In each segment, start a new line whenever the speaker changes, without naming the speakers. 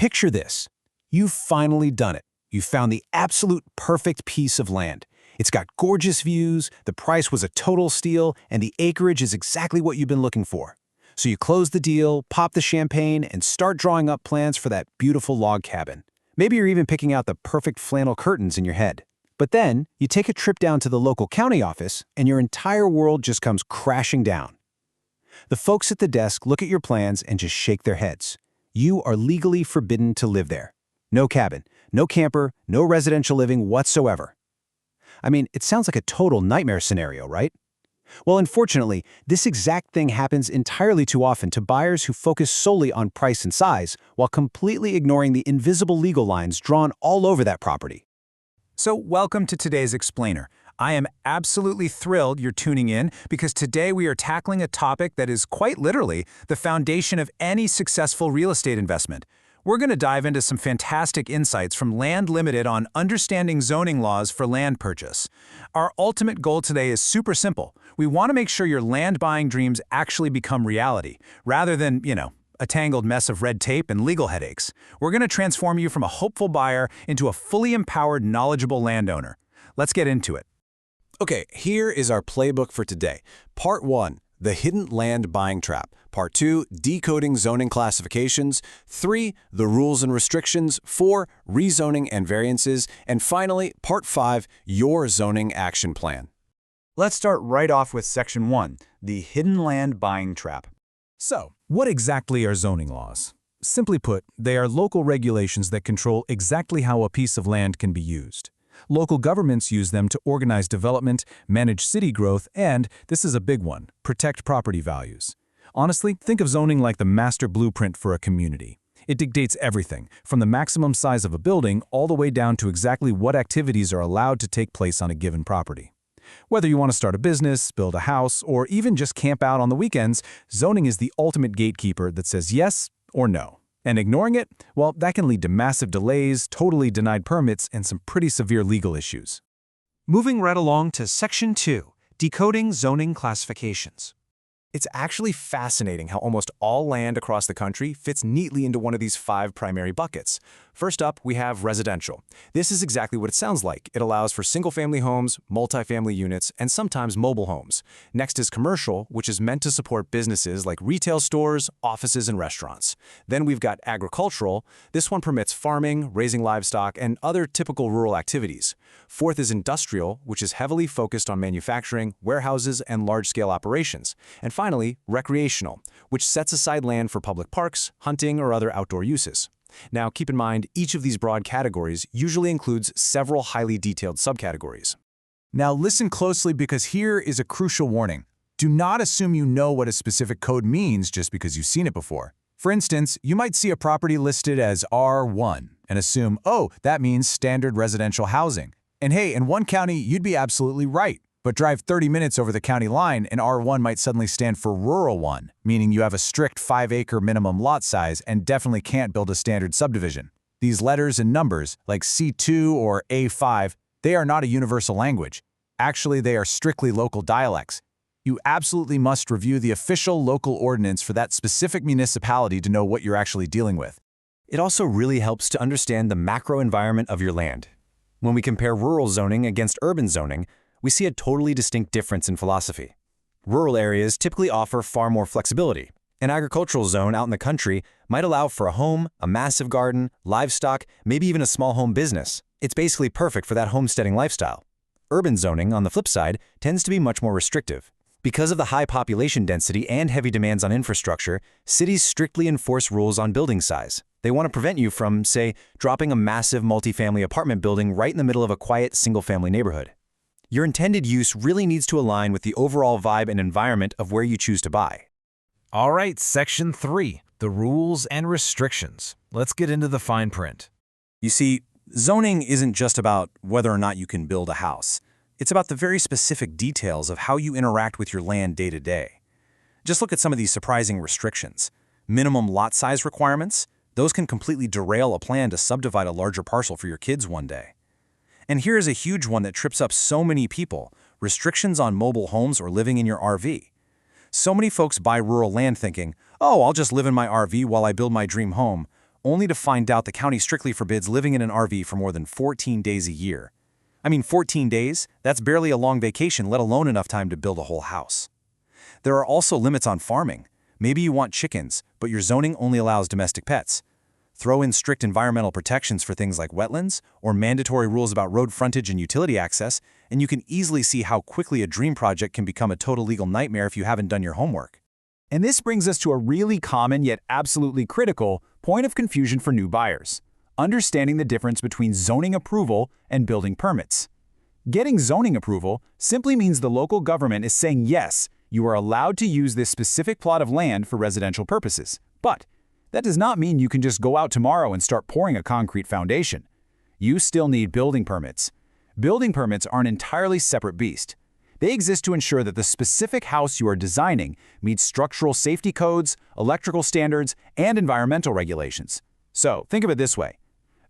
Picture this. You've finally done it. You've found the absolute perfect piece of land. It's got gorgeous views, the price was a total steal, and the acreage is exactly what you've been looking for. So you close the deal, pop the champagne, and start drawing up plans for that beautiful log cabin. Maybe you're even picking out the perfect flannel curtains in your head. But then, you take a trip down to the local county office, and your entire world just comes crashing down. The folks at the desk look at your plans and just shake their heads. You are legally forbidden to live there. No cabin, no camper, no residential living whatsoever. I mean, it sounds like a total nightmare scenario, right? Well, unfortunately, this exact thing happens entirely too often to buyers who focus solely on price and size while completely ignoring the invisible legal lines drawn all over that property.
So welcome to today's Explainer. I am absolutely thrilled you're tuning in because today we are tackling a topic that is quite literally the foundation of any successful real estate investment. We're going to dive into some fantastic insights from LandLimited on understanding zoning laws for land purchase. Our ultimate goal today is super simple. We want to make sure your land buying dreams actually become reality, rather than, a tangled mess of red tape and legal headaches. We're going to transform you from a hopeful buyer into a fully empowered, knowledgeable landowner. Let's get into it.
Okay, here is our playbook for today. Part 1, the hidden land buying trap. Part 2, decoding zoning classifications. 3, the rules and restrictions. 4, rezoning and variances. And finally, Part 5, your zoning action plan.
Let's start right off with Section 1, the hidden land buying trap. So, what exactly are zoning laws? Simply put, they are local regulations that control exactly how a piece of land can be used. Local governments use them to organize development, manage city growth, and, this is a big one, protect property values. Honestly, think of zoning like the master blueprint for a community. It dictates everything, from the maximum size of a building all the way down to exactly what activities are allowed to take place on a given property. Whether you want to start a business, build a house, or even just camp out on the weekends, zoning is the ultimate gatekeeper that says yes or no. And ignoring it, well, that can lead to massive delays, totally denied permits, and some pretty severe legal issues.
Moving right along to Section 2, decoding zoning classifications.
It's actually fascinating how almost all land across the country fits neatly into one of these 5 primary buckets. First up, we have residential. This is exactly what it sounds like. It allows for single-family homes, multifamily units, and sometimes mobile homes. Next is commercial, which is meant to support businesses like retail stores, offices, and restaurants. Then we've got agricultural. This one permits farming, raising livestock, and other typical rural activities. Fourth is industrial, which is heavily focused on manufacturing, warehouses, and large-scale operations. And finally, recreational, which sets aside land for public parks, hunting, or other outdoor uses. Now, keep in mind, each of these broad categories usually includes several highly detailed subcategories.
Now listen closely because here is a crucial warning. Do not assume you know what a specific code means just because you've seen it before. For instance, you might see a property listed as R1 and assume, oh, that means standard residential housing. And hey, in one county, you'd be absolutely right. But drive 30 minutes over the county line and R1 might suddenly stand for Rural 1, meaning you have a strict 5-acre minimum lot size and definitely can't build a standard subdivision. These letters and numbers, like C2 or A5, they are not a universal language. Actually, they are strictly local dialects. You absolutely must review the official local ordinance for that specific municipality to know what you're actually dealing with.
It also really helps to understand the macro environment of your land. When we compare rural zoning against urban zoning, we see a totally distinct difference in philosophy. Rural areas typically offer far more flexibility. An agricultural zone out in the country might allow for a home, a massive garden, livestock, maybe even a small home business. It's basically perfect for that homesteading lifestyle. Urban zoning, on the flip side, tends to be much more restrictive. Because of the high population density and heavy demands on infrastructure, cities strictly enforce rules on building size. They want to prevent you from, say, dropping a massive multifamily apartment building right in the middle of a quiet single-family neighborhood. Your intended use really needs to align with the overall vibe and environment of where you choose to buy.
All right, Section 3, the rules and restrictions. Let's get into the fine print.
You see, zoning isn't just about whether or not you can build a house. It's about the very specific details of how you interact with your land day to day. Just look at some of these surprising restrictions. Minimum lot size requirements, those can completely derail a plan to subdivide a larger parcel for your kids one day. And here is a huge one that trips up so many people, restrictions on mobile homes or living in your RV. So many folks buy rural land thinking, oh, I'll just live in my RV while I build my dream home, only to find out the county strictly forbids living in an RV for more than 14 days a year. I mean, 14 days? That's barely a long vacation, let alone enough time to build a whole house. There are also limits on farming. Maybe you want chickens, but your zoning only allows domestic pets. Throw in strict environmental protections for things like wetlands, or mandatory rules about road frontage and utility access, and you can easily see how quickly a dream project can become a total legal nightmare if you haven't done your homework.
And this brings us to a really common yet absolutely critical point of confusion for new buyers: understanding the difference between zoning approval and building permits. Getting zoning approval simply means the local government is saying yes, you are allowed to use this specific plot of land for residential purposes. But that does not mean you can just go out tomorrow and start pouring a concrete foundation. You still need building permits. Building permits are an entirely separate beast. They exist to ensure that the specific house you are designing meets structural safety codes, electrical standards, and environmental regulations. So think of it this way.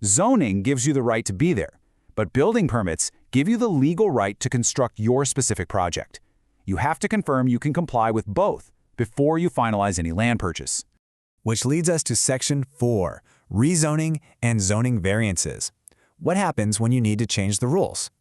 Zoning gives you the right to be there, but building permits give you the legal right to construct your specific project. You have to confirm you can comply with both before you finalize any land purchase.
Which leads us to Section 4, rezoning and zoning variances. What happens when you need to change the rules?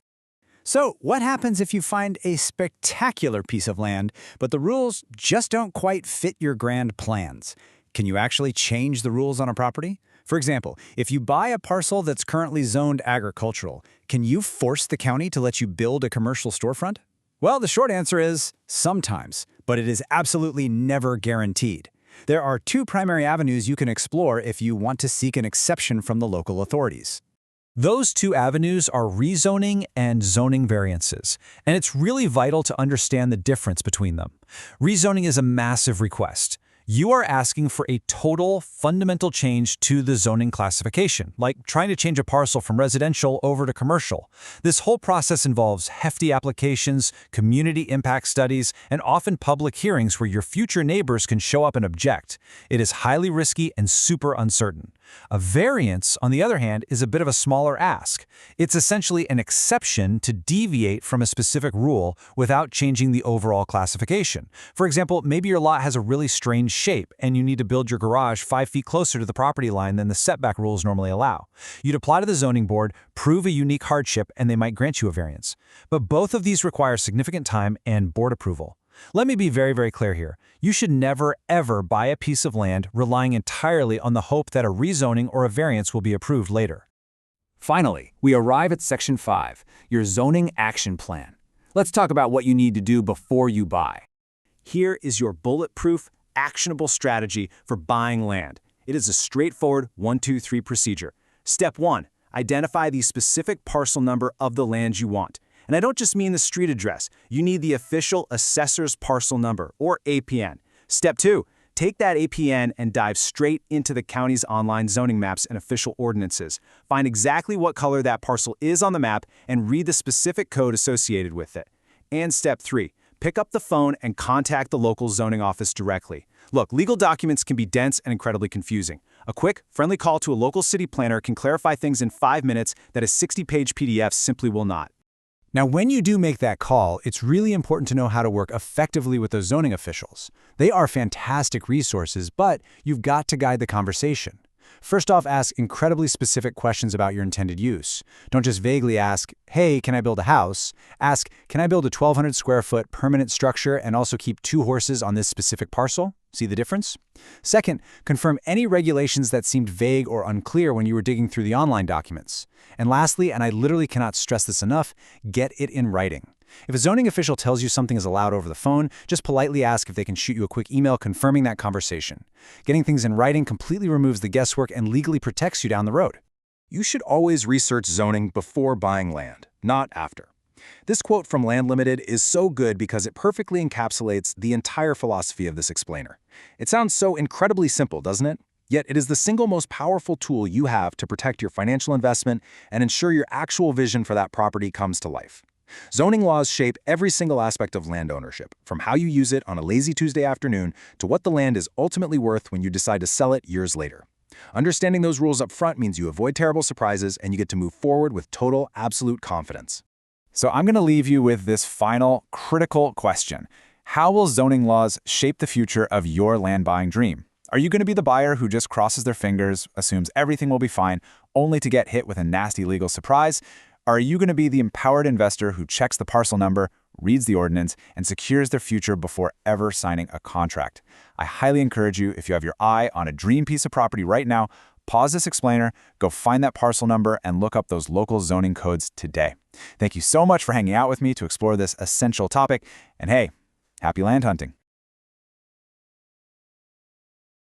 So, what happens if you find a spectacular piece of land, but the rules just don't quite fit your grand plans? Can you actually change the rules on a property? For example, if you buy a parcel that's currently zoned agricultural, can you force the county to let you build a commercial storefront? Well, the short answer is sometimes, but it is absolutely never guaranteed. There are two primary avenues you can explore if you want to seek an exception from the local authorities. Those two avenues are rezoning and zoning variances, and it's really vital to understand the difference between them. Rezoning is a massive request. You are asking for a total, fundamental change to the zoning classification, like trying to change a parcel from residential over to commercial. This whole process involves hefty applications, community impact studies, and often public hearings where your future neighbors can show up and object. It is highly risky and super uncertain. A variance, on the other hand, is a bit of a smaller ask. It's essentially an exception to deviate from a specific rule without changing the overall classification. For example, maybe your lot has a really strange shape and you need to build your garage 5 feet closer to the property line than the setback rules normally allow. You'd apply to the zoning board, prove a unique hardship, and they might grant you a variance. But both of these require significant time and board approval. Let me be very, very clear here. You should never, ever buy a piece of land relying entirely on the hope that a rezoning or a variance will be approved later.
Finally, we arrive at Section 5, your zoning action plan. Let's talk about what you need to do before you buy.
Here is your bulletproof, actionable strategy for buying land. It is a straightforward 1-2-3 procedure. Step 1, identify the specific parcel number of the land you want. And I don't just mean the street address. You need the official assessor's parcel number, or APN. Step 2, take that APN and dive straight into the county's online zoning maps and official ordinances. Find exactly what color that parcel is on the map and read the specific code associated with it. And step 3, pick up the phone and contact the local zoning office directly. Look, legal documents can be dense and incredibly confusing. A quick, friendly call to a local city planner can clarify things in 5 minutes that a 60-page PDF simply will not. Now, when you do make that call, it's really important to know how to work effectively with those zoning officials. They are fantastic resources, but you've got to guide the conversation. First off, ask incredibly specific questions about your intended use. Don't just vaguely ask, hey, can I build a house? Ask, can I build a 1,200 square foot permanent structure and also keep 2 horses on this specific parcel? See the difference? Second, confirm any regulations that seemed vague or unclear when you were digging through the online documents. And lastly, and I literally cannot stress this enough, get it in writing. If a zoning official tells you something is allowed over the phone, just politely ask if they can shoot you a quick email confirming that conversation. Getting things in writing completely removes the guesswork and legally protects you down the road. You should always research zoning before buying land, not after. This quote from LandLimited is so good because it perfectly encapsulates the entire philosophy of this explainer. It sounds so incredibly simple, doesn't it? Yet it is the single most powerful tool you have to protect your financial investment and ensure your actual vision for that property comes to life. Zoning laws shape every single aspect of land ownership, from how you use it on a lazy Tuesday afternoon to what the land is ultimately worth when you decide to sell it years later. Understanding those rules up front means you avoid terrible surprises and you get to move forward with total, absolute confidence.
So I'm going to leave you with this final, critical question. How will zoning laws shape the future of your land buying dream?
Are you going to be the buyer who just crosses their fingers, assumes everything will be fine, only to get hit with a nasty legal surprise? Or are you going to be the empowered investor who checks the parcel number, reads the ordinance, and secures their future before ever signing a contract? I highly encourage you, if you have your eye on a dream piece of property right now, pause this explainer, go find that parcel number, and look up those local zoning codes today. Thank you so much for hanging out with me to explore this essential topic, and hey, happy land hunting.